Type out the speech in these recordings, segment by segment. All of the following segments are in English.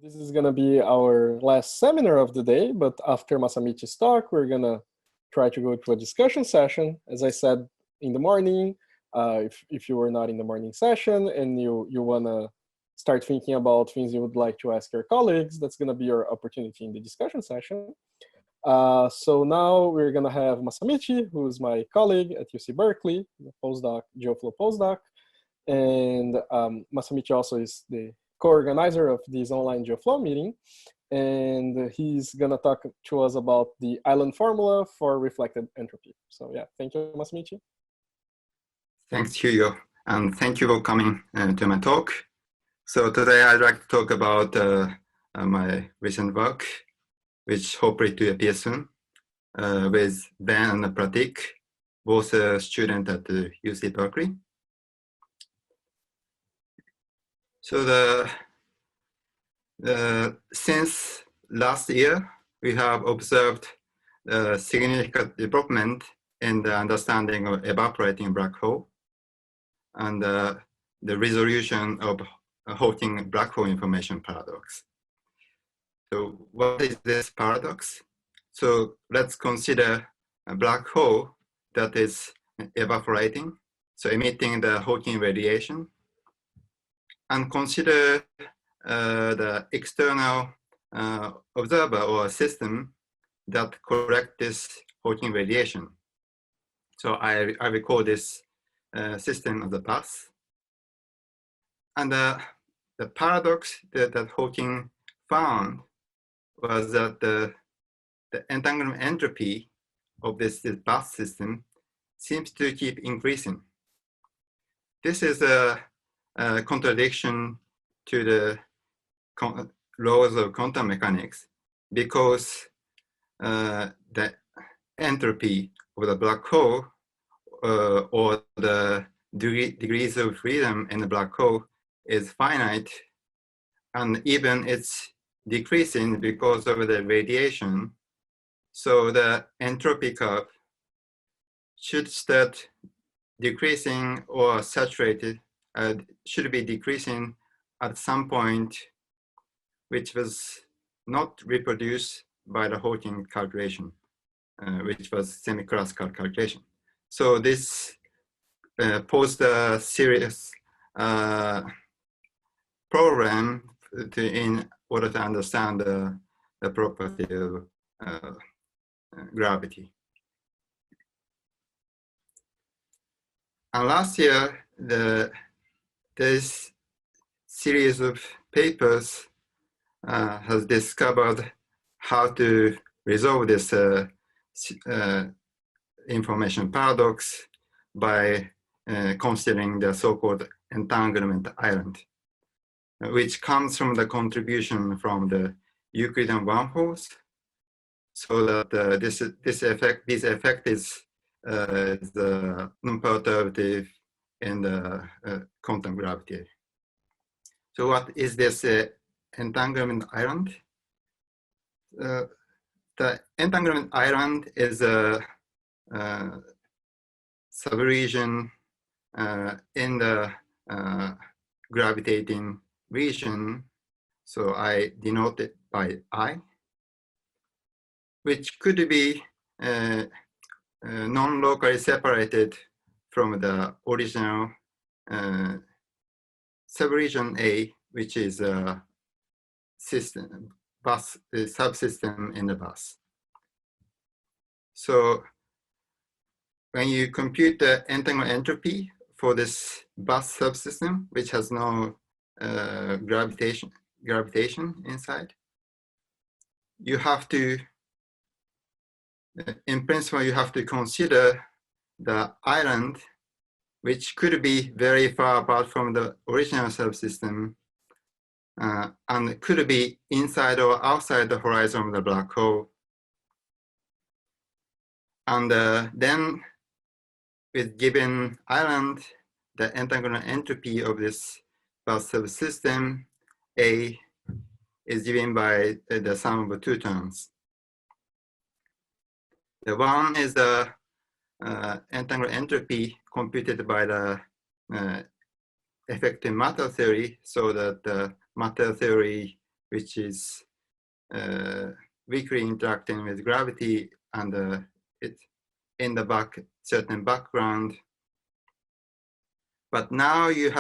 This is going to be our last seminar of the day, but after Masamichi's talk, we're going to try to go to a discussion session. As I said in the morning, if you were not in the morning session and you want to start thinking about things you would like to ask your colleagues, that's going to be your opportunity in the discussion session. So now we're going to have Masamichi, who's my colleague at UC Berkeley, the postdoc, GeoFlow postdoc. And Masamichi also is the co-organizer of this online GeoFlow meeting. And he's going to talk to us about the island formula for reflected entropy. So yeah, thank you, Masamichi. Thanks, Hugo. And thank you for coming to my talk. So today I'd like to talk about my recent work, which hopefully to appear soon, with Ben and Pratik, both a student at the UC Berkeley. So since last year, we have observed significant development in the understanding of evaporating black hole and the resolution of Hawking black hole information paradox. So what is this paradox? So let's consider a black hole that is evaporating, so emitting the Hawking radiation, and consider the external observer or system that collects this Hawking radiation. So I will call this system of the path. And the paradox that Hawking found was that the entanglement entropy of this path system seems to keep increasing. This is a contradiction to the laws of quantum mechanics, because the entropy of the black hole or the degrees of freedom in the black hole is finite, and even it's decreasing because of the radiation. So the entropy curve should start decreasing or saturated, should be decreasing at some point, which was not reproduced by the Hawking calculation, which was semi-classical calculation. So this posed a serious problem in order to understand the property of gravity. And last year, this series of papers has discovered how to resolve this information paradox by considering the so-called entanglement island, which comes from the contribution from the Euclidean wormholes. So that this effect is non-perturbative in the quantum gravity. So what is this entanglement island? The entanglement island is a subregion in the gravitating region. So I denote it by I, which could be non-locally separated from the original subregion A, which is a system, subsystem in the bus. So when you compute the entanglement entropy for this bus subsystem, which has no gravitation inside, you have to, in principle, you have to consider the island, which could be very far apart from the original subsystem, and could be inside or outside the horizon of the black hole. And then with given island, the entanglement entropy of this bus subsystem A is given by the sum of two terms. The one is the entanglement entropy computed by the effective matter theory, so that the matter theory which is weakly interacting with gravity, and it in the certain background. But now you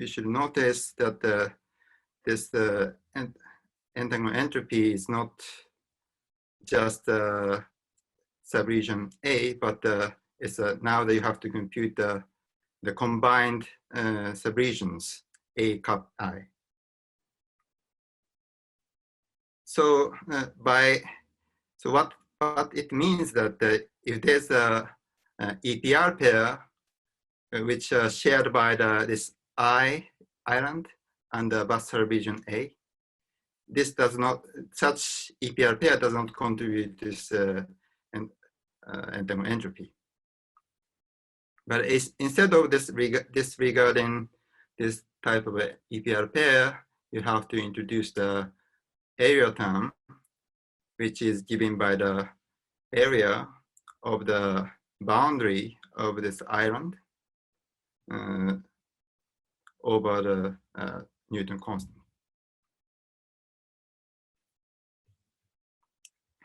should notice that this entanglement entropy is not just subregion A, but it's now that you have to compute the combined subregions A cap I. So what it means that if there's a EPR pair which are shared by this I island and the bus subregion A, this does not, such EPR pair does not contribute this entanglement entropy. But instead of disregarding this type of EPR pair, you have to introduce the area term, which is given by the area of the boundary of this island over the Newton constant.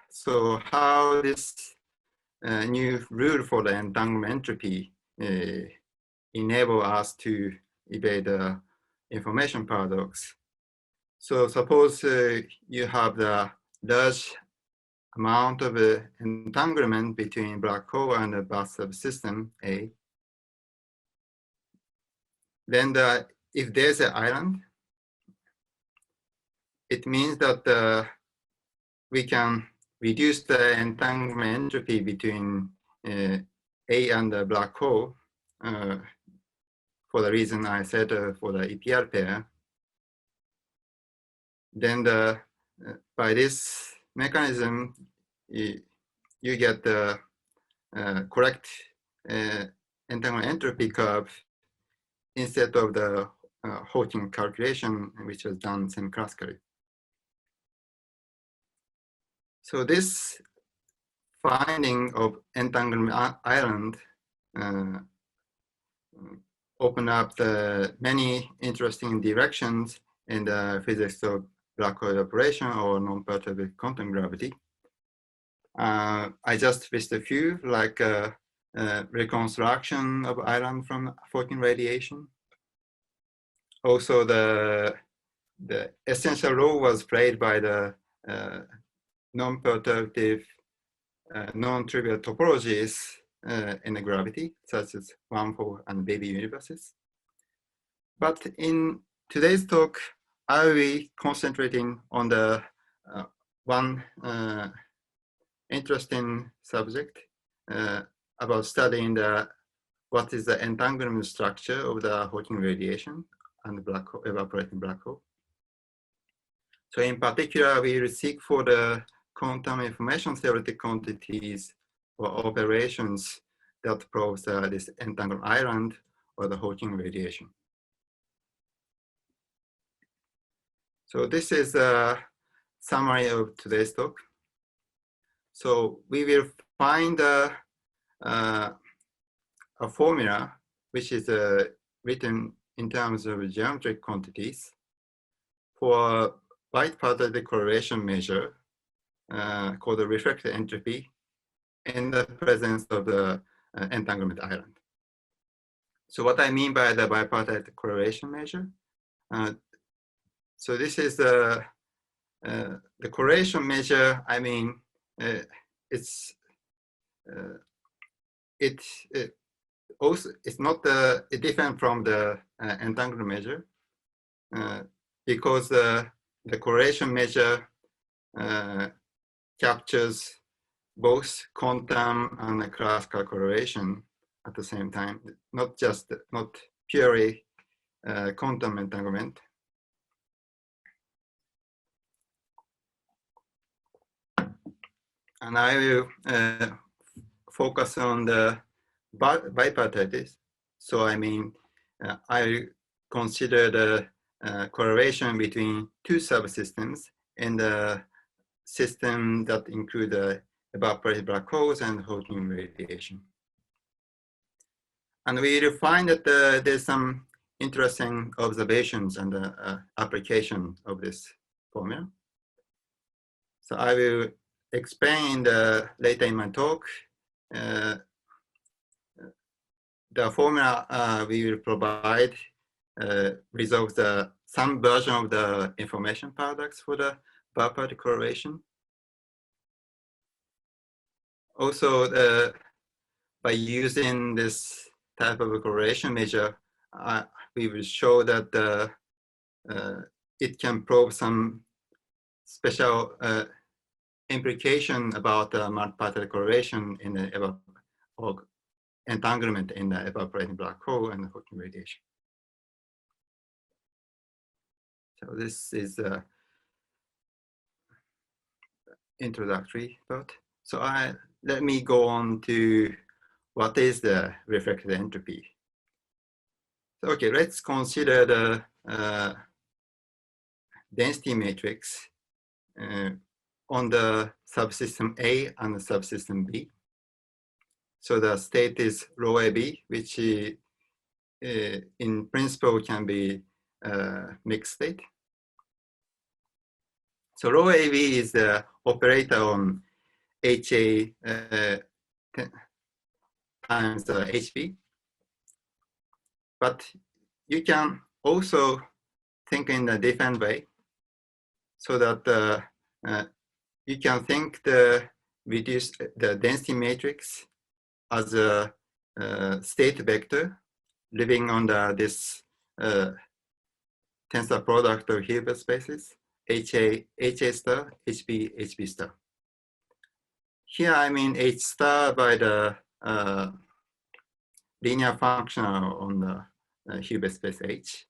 So how this new rule for the entanglement entropy enable us to evade the information paradox. So suppose you have the large amount of entanglement between black hole and the bus subsystem A. Then if there's an island, it means that we can reduce the entanglement entropy between A and the black hole for the reason I said for the EPR pair. Then by this mechanism, you get the correct entanglement entropy curve instead of the Hawking calculation, which was done semi-classically. So this finding of entanglement island open up the many interesting directions in the physics of black hole evaporation or non-perturbative quantum gravity. I just listed a few, like reconstruction of island from Hawking radiation. Also, the essential role was played by the non-perturbative, non-trivial topologies in the gravity, such as wormhole and baby universes. But in today's talk, I will be concentrating on the one interesting subject about studying what is the entanglement structure of the Hawking radiation and the black hole, evaporating black hole. So in particular, we will seek for the quantum information theoretic quantities or operations that proves this entanglement island or the Hawking radiation. So this is a summary of today's talk. So we will find a formula which is written in terms of geometric quantities for bipartite correlation measure called the reflected entropy in the presence of the entanglement island. So what I mean by the bipartite correlation measure, so this is the correlation measure. I mean, it's not different from the entanglement measure because the correlation measure captures both quantum and classical correlation at the same time, not purely quantum entanglement. And I will focus on the bipartites. So I mean, I consider the correlation between two subsystems in the system that include evaporated black holes and Hawking radiation. And we will find that there's some interesting observations and application of this formula. So I will explain later in my talk. The formula we will provide resolves some version of the information paradox for the bipartite correlation. Also, by using this type of a correlation measure, we will show that it can probe some special implication about multipartite correlation in the or entanglement in the evaporating black hole and the Hawking radiation. So this is the introductory part. So let me go on to what is the reflected entropy. So, okay, let's consider the density matrix on the subsystem A and the subsystem B. So the state is rho AB, which in principle can be mixed state. So rho AB is the operator on HA times HB. But you can also think in a different way, so that you can think the density matrix as a state vector living under this tensor product of Hilbert spaces, HA star, HB, HB star. Here I mean H star by the linear function on the Hilbert space H,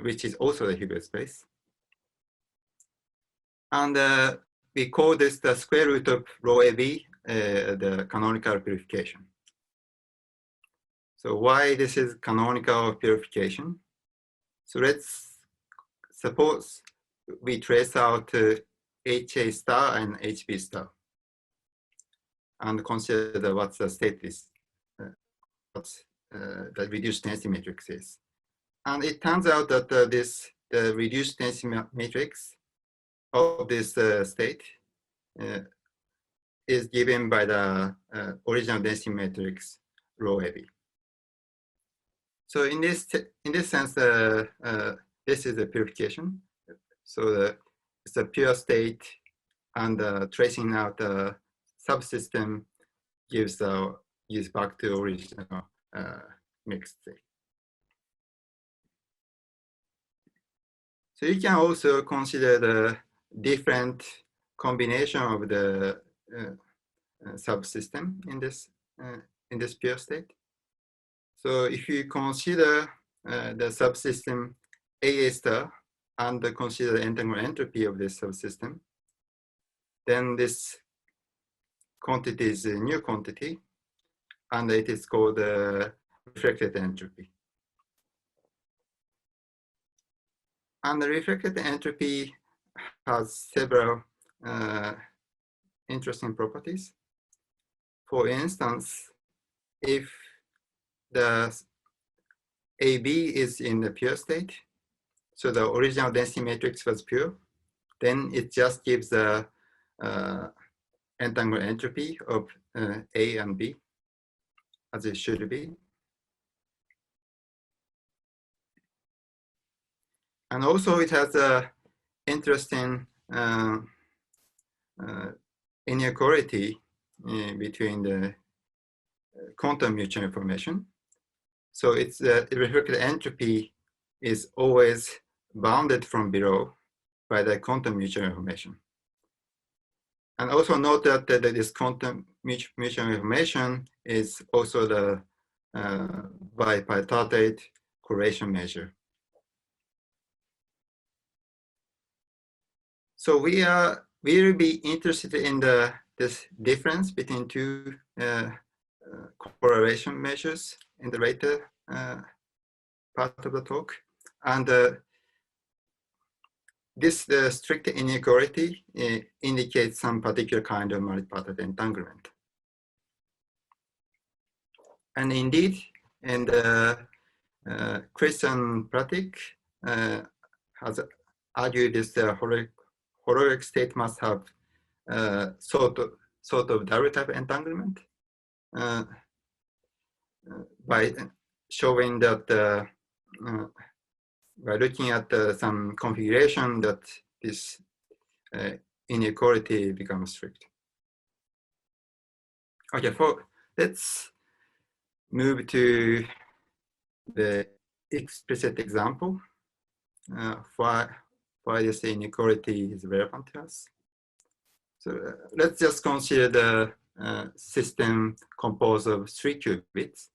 which is also the Hilbert space. And we call this the square root of rho AB, the canonical purification. So why this is canonical purification? So let's suppose we trace out HA star and HB star and consider what the state is, what the reduced density matrix is. And it turns out that the reduced density matrix of this state is given by the original density matrix rho AB. So in this sense, this is a purification. So it's a pure state, and tracing out the subsystem gives back to original mixed state. So you can also consider the different combination of the subsystem in this pure state. So if you consider the subsystem AA star and consider the entanglement entropy of this subsystem, then this quantity is a new quantity, and it is called reflected entropy. And the reflected entropy has several interesting properties. For instance, if the AB is in the pure state, so the original density matrix was pure, then it just gives the entanglement entropy of A and B, as it should be. And also it has a interesting inequality between the quantum mutual information. So it's the reflected entropy is always bounded from below by the quantum mutual information. And also note that this quantum mutual information is also the bipartite correlation measure. So we will be interested in this difference between two correlation measures in the later part of the talk. And this strict inequality indicates some particular kind of multipartite entanglement. And indeed, in the Christian Pratik has argued this holoric state must have sort of direct type entanglement by showing that by looking at some configuration that this inequality becomes strict. Okay, let's move to the explicit example why this inequality is relevant to us. So let's just consider the system composed of 3 qubits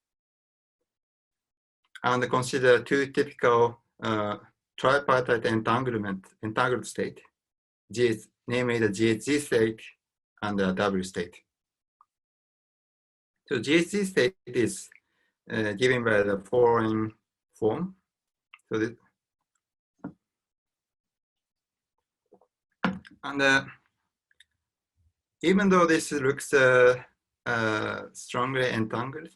and consider 2 typical tripartite entangled state, namely the GHZ state and the W state. So GHZ state is given by the following form. So even though this looks strongly entangled,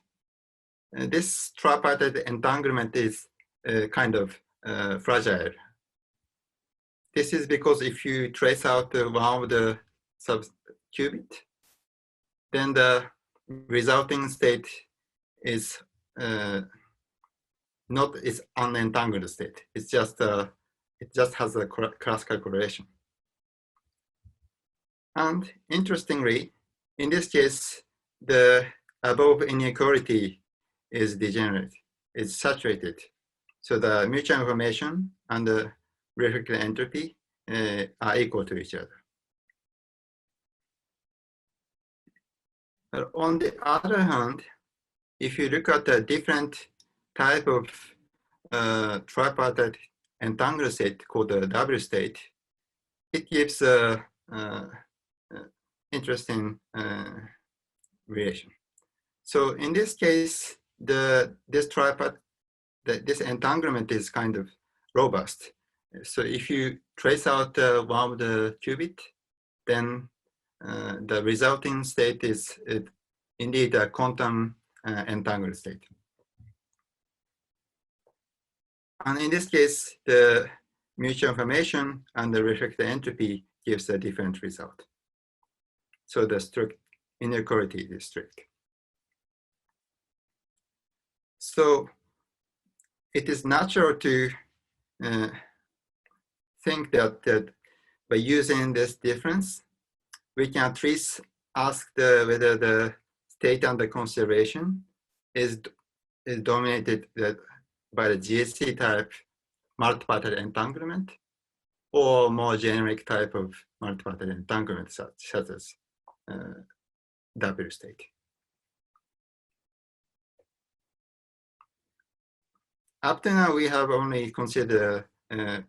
this tripartite entanglement is kind of fragile. This is because if you trace out one of the subqubit, then the resulting state is not its unentangled state. It's just it just has a classical correlation. And interestingly, in this case, the above inequality is degenerate. It's saturated. So the mutual information and the reflected entropy are equal to each other. But on the other hand, if you look at a different type of tripartite entangled state called the W state, it gives a interesting relation. So in this case, this entanglement is kind of robust. So if you trace out one of the qubit, then the resulting state is indeed a quantum entangled state. And in this case, the mutual information and the reflected entropy gives a different result. So the strict inequality is strict. So it is natural to think that by using this difference, we can at least ask whether the state under consideration is dominated by the GHZ type multipartite entanglement or more generic type of multipartite entanglement such as W state. Up to now, we have only considered 3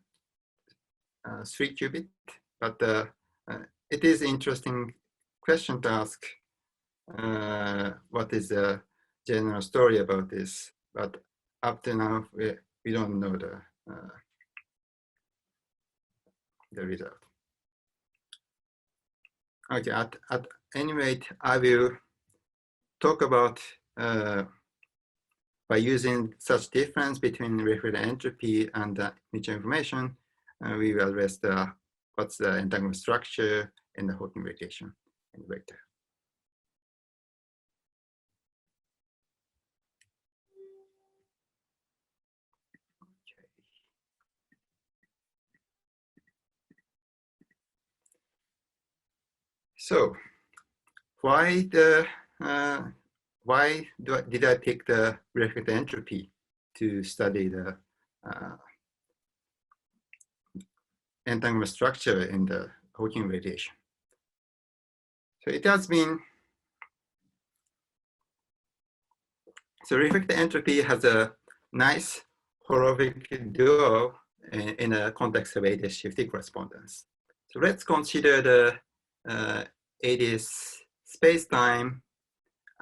qubit, but it is interesting question to ask what is the general story about this, but up to now, we don't know the result. Okay, at any rate, I will talk about by using such difference between reflected entropy and mutual information, we will address what's the entanglement structure and the Hawking radiation and vector. Okay. So why did I pick the reflected entropy to study the entanglement structure in the Hawking radiation? So it has been, so reflected entropy has a nice holographic duo in a context of ADS shifting correspondence. So let's consider the ADS space-time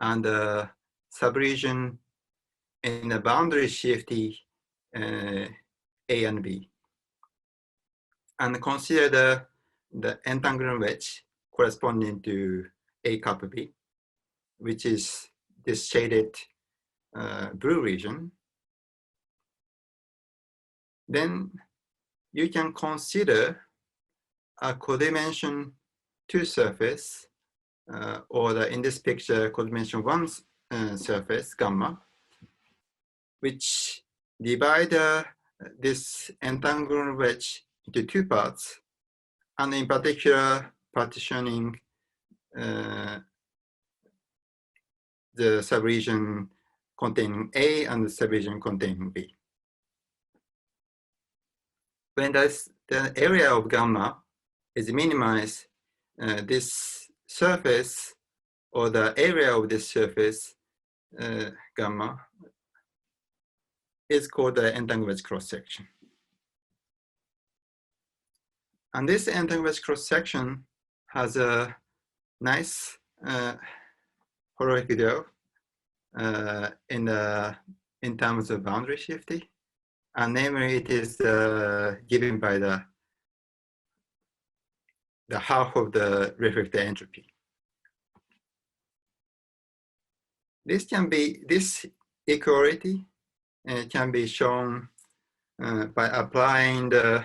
and the subregion in a boundary shifty A and B. And consider the entanglement wedge corresponding to A cup B, which is this shaded blue region. then you can consider a codimension 2 surface, or in this picture, codimension 1 surface, gamma, which divide this entanglement wedge into 2 parts, and in particular, partitioning the subregion containing A and the subregion containing B. When the area of gamma is minimized, this surface or the area of this surface, gamma, is called the entanglement wedge cross-section. And this entanglement wedge cross-section has a nice horologic video in terms of boundary shifting, and namely it is given by the half of the refracted entropy. This equality can be shown by applying the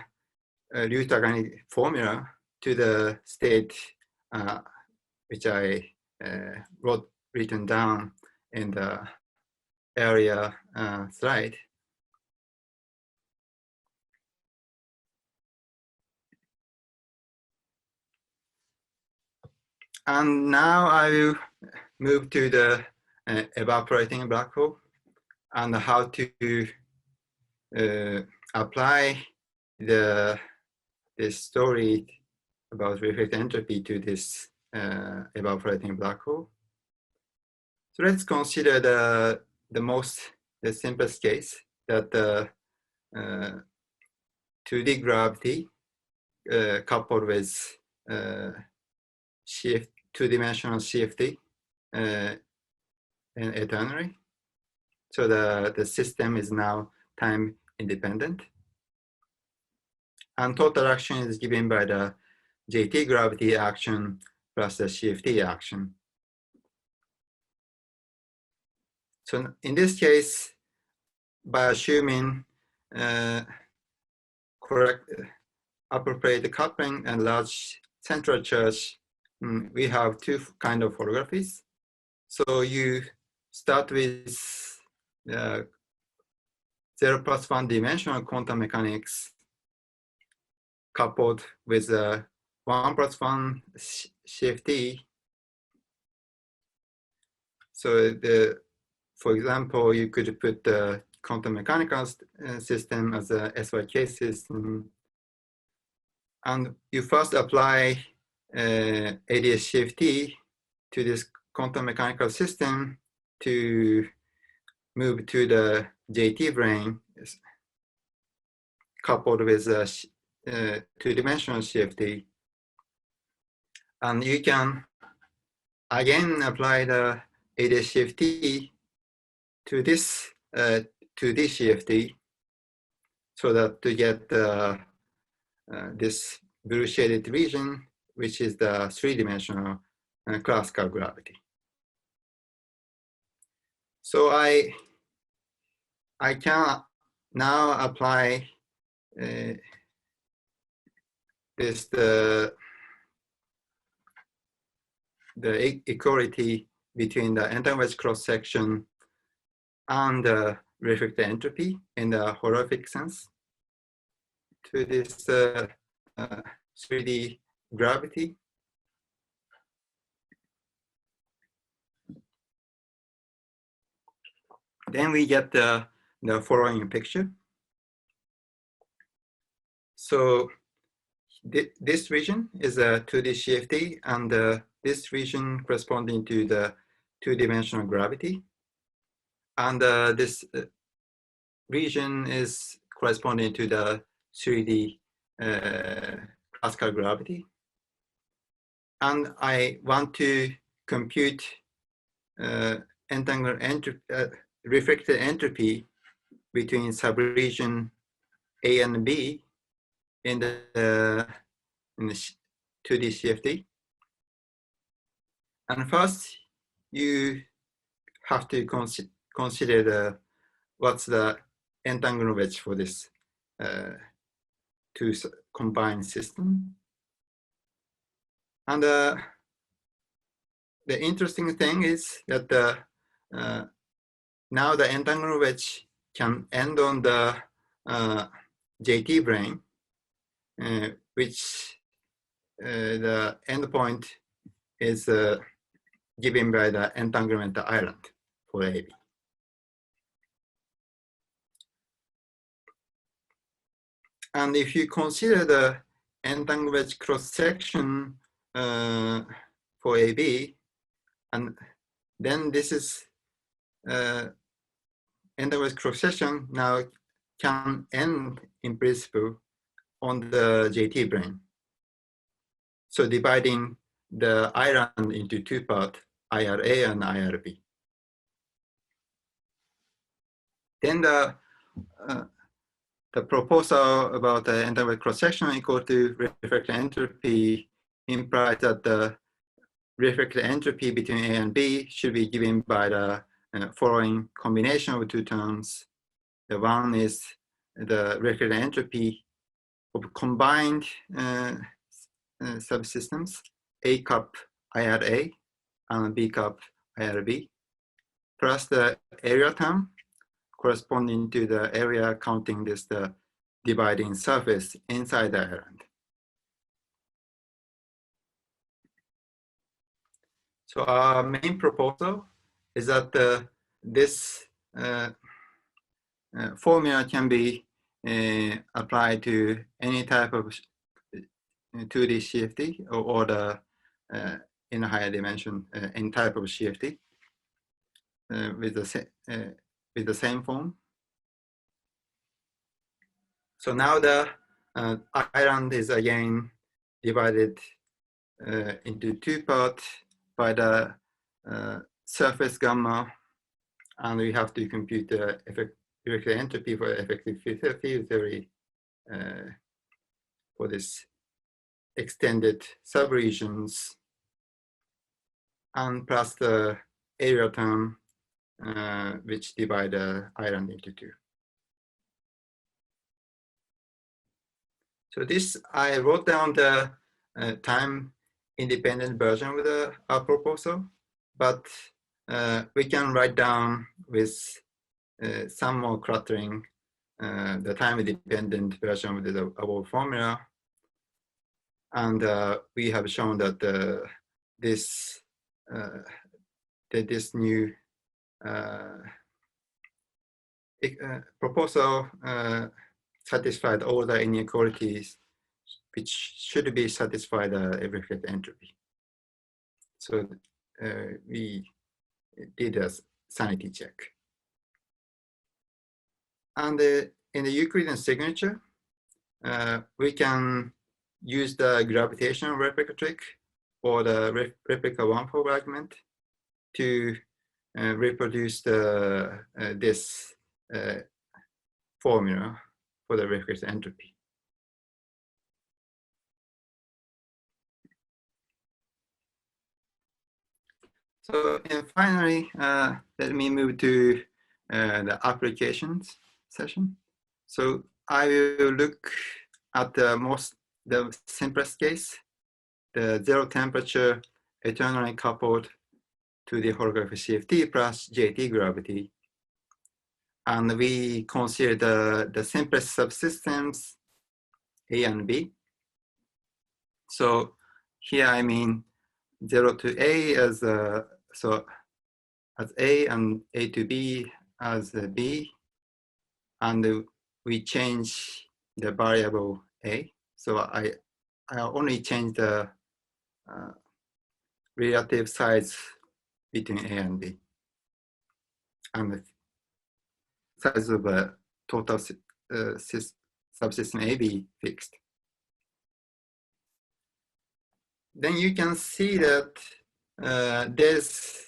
Unitarity formula to the state which I written down in the area slide. And now I will move to the evaporating black hole and how to apply this story about refracted entropy to this evaporating black hole. So let's consider the simplest case, that 2D gravity coupled with two-dimensional CFD eternally. So the system is now time independent. And total action is given by the JT gravity action plus the CFT action. So in this case, by assuming correct appropriate coupling and large central charge, we have 2 kinds of holographies. So you start with 0+1 dimensional quantum mechanics coupled with 1+1 CFT. So for example, you could put the quantum mechanical system as a SYK system, and you first apply ADS CFT to this quantum mechanical system to move to the JT brane coupled with a 2-dimensional CFT. And you can again apply the ADS CFT to this 2D CFT, so that to get this blue shaded region, which is the 3-dimensional classical gravity. So I can now apply the equality between the entanglement wedge cross section and the refracted entropy in the horrific sense to this 3D gravity. Then we get the following picture. So this region is a 2D CFT, and this region corresponding to the 2-dimensional gravity. And this region is corresponding to the 3D classical gravity. And I want to compute refracted entropy between subregion A and B in the 2D CFT. And first, you have to consider what's the entanglement wedge for this two combined system. And the interesting thing is that now the entanglement wedge can end on the JT brane, which the endpoint is given by the entanglement island for AB. And if you consider the entanglement wedge cross-section for AB, and then this is entanglement wedge cross-section now can end in principle on the JT brane. So dividing the island into two parts, IRA and IRB. Then the proposal about the entanglement cross-section equal to refracted entropy implies that the refracted entropy between A and B should be given by the following combination of two terms. The one is the refracted entropy of combined subsystems, A cup IRA and B cup IRB, plus the area term corresponding to the area counting this the dividing surface inside the island. So our main proposal is that this formula can be applied to any type of 2D CFD or the in a higher dimension any type of CFD with the same form. So now the island is again divided into two parts by the surface gamma, and we have to compute the refracted entropy for effective field theory for this extended subregions, and plus the area term which divide the island into two. So this, I wrote down the time-independent version with our proposal, but we can write down with some more cluttering the time-independent version with the above formula. And we have shown that this new proposal satisfied all the inequalities which should be satisfied refracted entropy. So we did a sanity check. And in the Euclidean signature, we can use the gravitational replica trick or the replica one-fold argument to reproduce this formula for the refracted entropy. So, and finally, let me move to the applications session. So I will look at the simplest case, the zero temperature eternally coupled to the holographic CFT plus JT gravity. And we consider the simplest subsystems A and B. So here I mean 0 to A as as A and A to B as B, and we change the variable A. So I only change the relative size between A and B, and the size of a total subsystem AB fixed. Then you can see that there's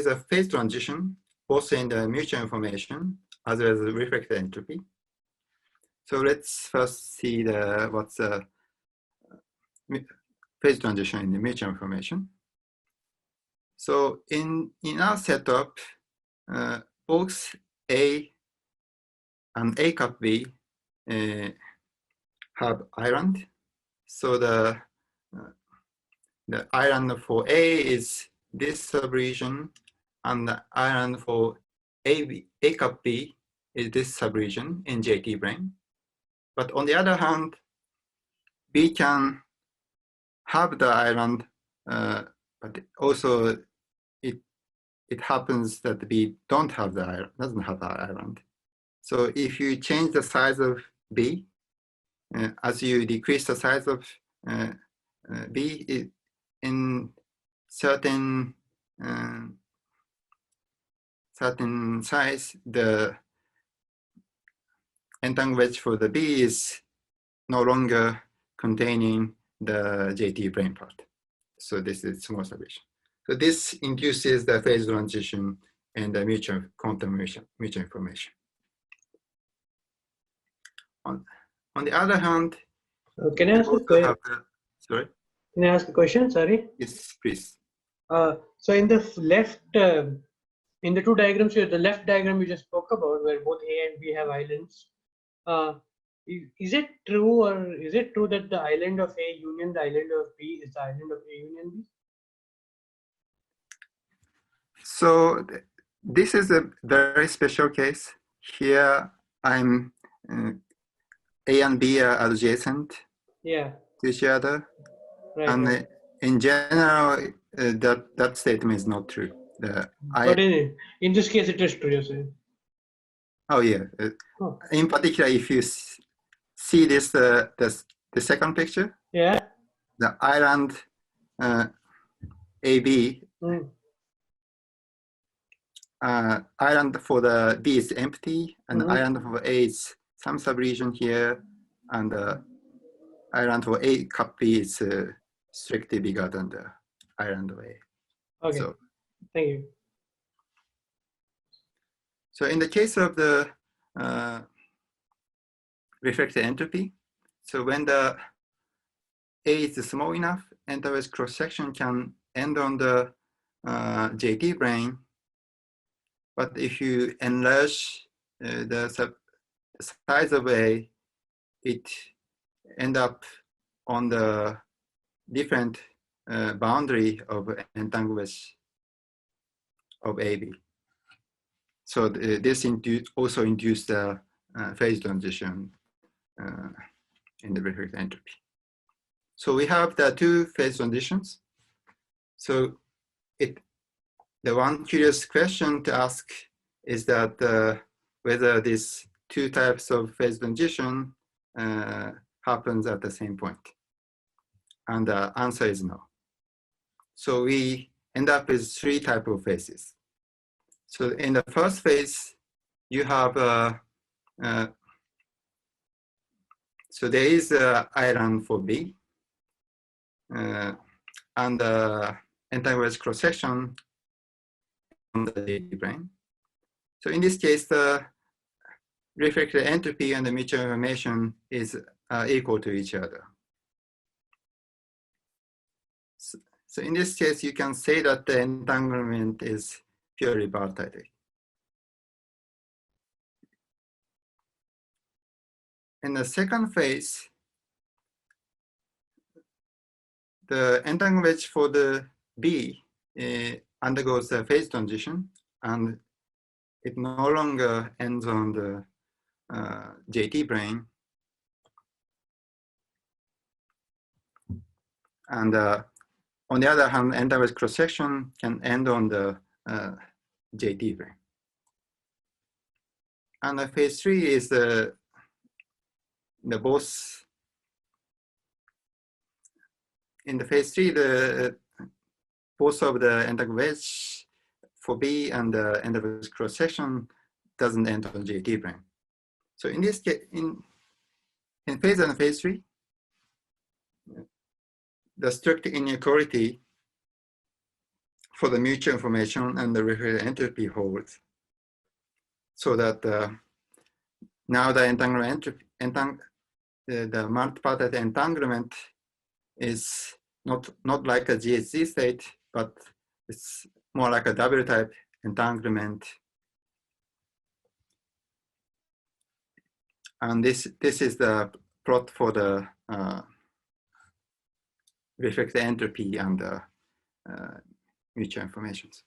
a phase transition both in the mutual information as well as the refracted entropy. So let's first see what's the phase transition in the mutual information. So in our setup, both A and A cup B have island. So the island for A is this subregion, and the island for A cup B is this subregion in JT brane. But on the other hand, B can have the island, but also it happens that B don't have the island, doesn't have the island. So if you change the size of B, as you decrease the size of B, in certain size, the entanglement wedge for the B is no longer containing the JT brane part. So this is small subregion. So this induces the phase transition and the mutual information. On the other hand, can I ask a question? Sorry? Can I ask a question? Sorry. Yes, please. So in the left, in the two diagrams here, the left diagram you just spoke about, where both A and B have islands, is it true, or is it true that the island of A union the island of B is the island of A union B? So this is a very special case. Here I'm A and B are adjacent to each other. Right, and in general, that statement is not true. But in this case, it is true, you're saying. Oh yeah. In particular, if you see this, the second picture. Yeah. The island AB. Island for the B is empty, and island for A is some subregion here, and island for A cup B is strictly bigger than the island of A. Okay, so, thank you. So in the case of the reflected entropy, so when the A is small enough, entropy cross-section can end on the JT brane. But if you enlarge the size of A, it end up on the different boundary of entanglement of AB. So this also induced the phase transition in the reflected entropy. So we have the two phase transitions. So the one curious question to ask is that whether these two types of phase transition happens at the same point. And the answer is no. So we end up with three types of phases. So in the first phase, you have so there is an island for B, and the entanglement cross-section on the JT brane. So in this case, the reflected entropy and the mutual information is equal to each other. So in this case, you can say that the entanglement is purely bipartite. In the second phase, the entanglement wedge for the B undergoes a phase transition, and it no longer ends on the JT brane. And on the other hand, entanglement cross-section can end on the JT brane. And the phase 3 is the both. In the phase 3, the both of the entanglement wedge for B and the entanglement cross-section doesn't end on JT brane. So in this case, in phase and phase 3, the strict inequality for the mutual information and the reflected entropy holds, so that now the entanglement entropy, the multipartite entanglement is not like a GHZ state, but it's more like a double type entanglement And this is the plot for the reflected entropy and the mutual informations.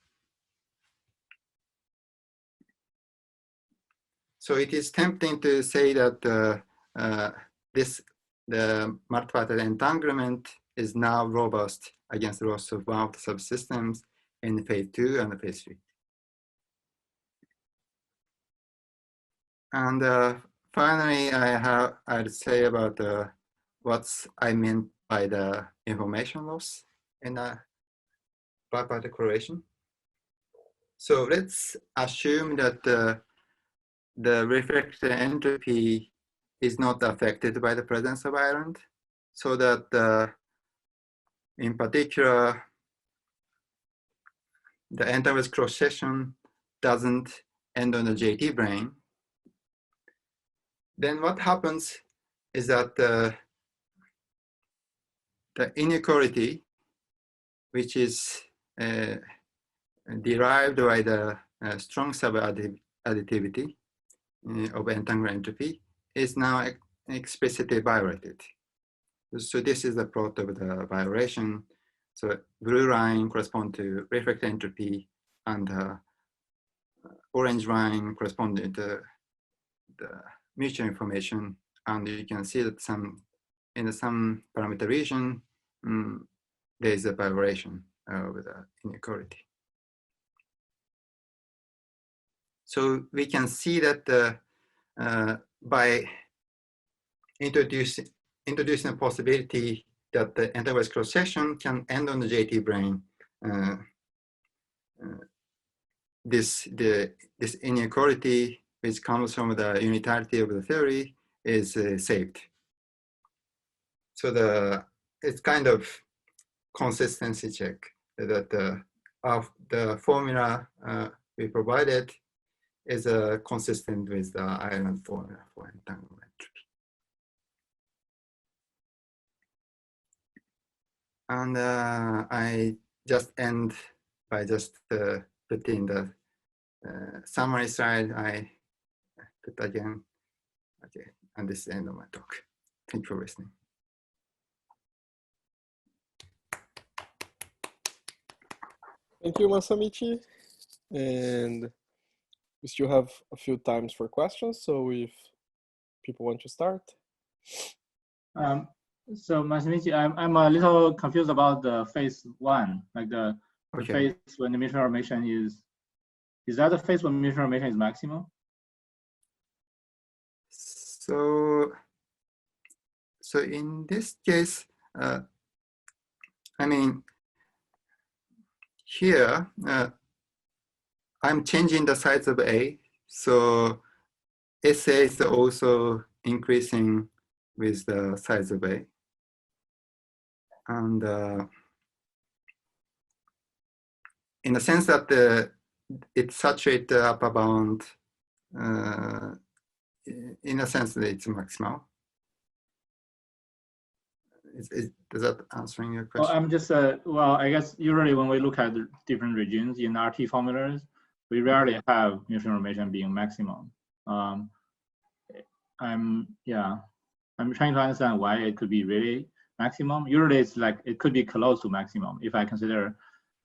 So it is tempting to say that the multipartite entanglement is now robust against the loss of one of the subsystems in phase 2 and phase 3. And finally, I'd say about what I meant by the information loss in a bipartite correlation. So let's assume that the reflected entropy is not affected by the presence of island, so that in particular, the entanglement cross-section doesn't end on the JT brane. Then what happens is that the inequality, which is derived by the strong subadditivity of entanglement entropy, is now explicitly violated. So this is the plot of the violation. So blue line corresponds to reflected entropy, and orange line corresponds to the mutual information. And you can see that in some parameter region, there is a violation of the inequality. So we can see that by introducing a possibility that the entanglement cross-section can end on the JT brane, this inequality, which comes from the unitarity of the theory, is saved. So it's kind of consistency check that of the formula we provided is consistent with the island formula for entanglement entropy. And I just end by just putting the summary slide I put again. Okay, and this is the end of my talk. Thank you for listening. Thank you, Masamichi. And we still have a few times for questions, so if people want to start. So Masamichi, I'm a little confused about the phase 1, like the phase when the mutual information is that the phase when mutual information is maximum? So in this case, I mean, here, I'm changing the size of A. So SA is also increasing with the size of A. And in the sense that it saturates the upper bound, in a sense that it's maximal. Does that answering your question? Well, I'm just, well, I guess usually when we look at the different regions in RT formulas, we rarely have mutual information being maximum. I'm trying to understand why it could be really maximum. Usually it's like, it could be close to maximum. If I consider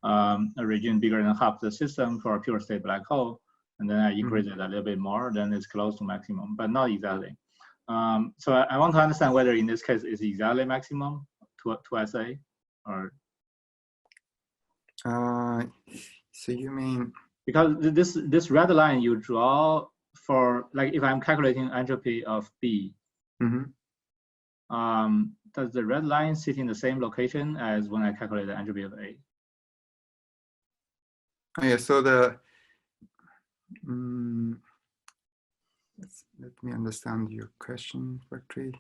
a region bigger than half the system for a pure state black hole, and then I increase it a little bit more, then it's close to maximum, but not exactly. So I want to understand whether in this case it's exactly maximum to SA or. So you mean? Because this red line you draw for, like, if I'm calculating entropy of B, does the red line sit in the same location as when I calculate the entropy of A? Oh, yeah, so let me understand your question correctly.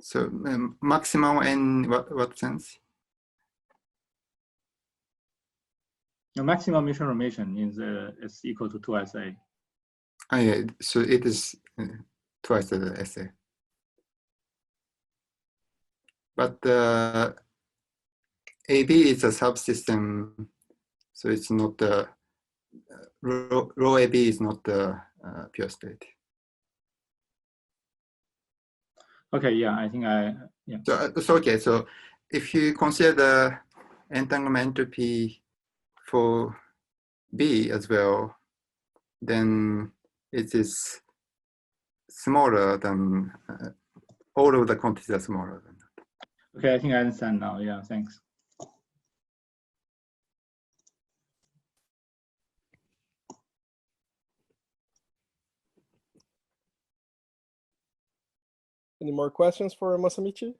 So maximum in what sense? The maximum mutual information is equal to 2SA. Oh, yeah, so it is twice the SA. But AB is a subsystem, so it's not the rho AB is not the pure state. Okay, yeah, I think yeah. So okay, so if you consider the entanglement entropy for B as well, then it is smaller than all of the quantities are smaller than that. Okay, I think I understand now. Yeah, thanks. Any more questions for Masamichi?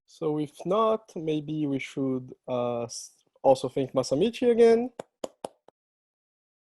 So if not, maybe we should also thank Masamichi again.